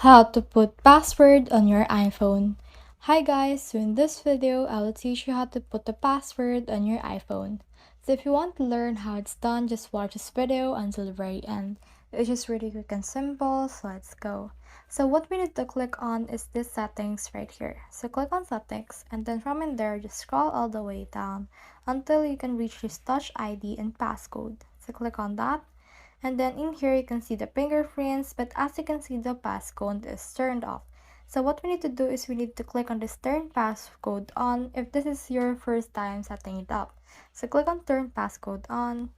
How to put password on your iPhone. Hi guys, so in this video, I will teach you how to put the password on your iPhone. So if you want to learn how it's done, just watch this video until the very end. It's just really quick and simple, so let's go. So what we need to click on is this settings right here. So click on settings, and then from in there, just scroll all the way down until you can reach this Touch ID and Passcode. So click on that. And then in here you can see the fingerprints, but as you can see the passcode is turned off. So what we need to do is we need to click on this Turn Passcode On if this is your first time setting it up. So click on Turn Passcode On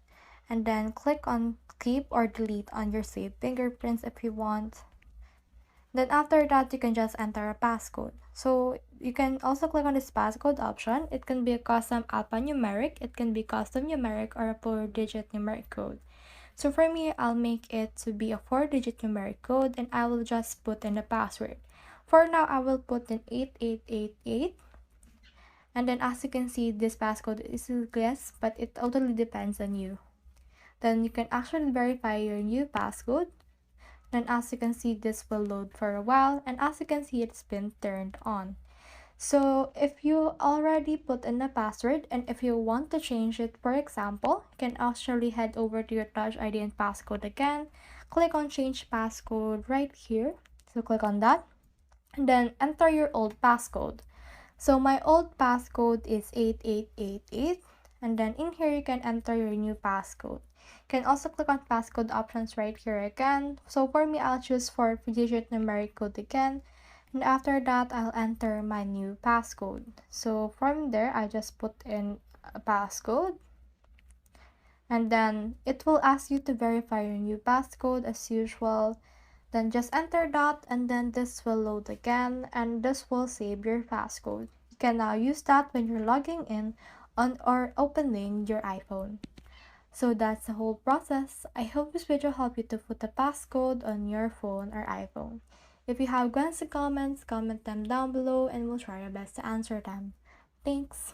and then click on keep or delete on your saved fingerprints if you want. Then after that you can just enter a passcode. So you can also click on this passcode option. It can be a custom alphanumeric, it can be custom numeric, or a 4-digit numeric code. So for me, I'll make it to be a 4-digit numeric code and I will just put in the password. For now, I will put in 8888. And then as you can see, this passcode is a guess, but it totally depends on you. Then you can actually verify your new passcode. Then as you can see, this will load for a while, and as you can see, it's been turned on. So if you already put in the password and if you want to change it, for example, you can actually head over to your Touch ID and Passcode again. Click on change passcode right here. So click on that and then enter your old passcode. So my old passcode is 8888, and then in here you can enter your new passcode. You can also click on passcode options right here again. So for me, I'll choose 4-digit numeric code again. And after that, I'll enter my new passcode. So from there, I just put in a passcode. And then it will ask you to verify your new passcode as usual. Then just enter that, and then this will load again, and this will save your passcode. You can now use that when you're logging in on or opening your iPhone. So that's the whole process. I hope this video helped you to put a passcode on your phone or iPhone. If you have questions or comments, comment them down below and we'll try our best to answer them. Thanks!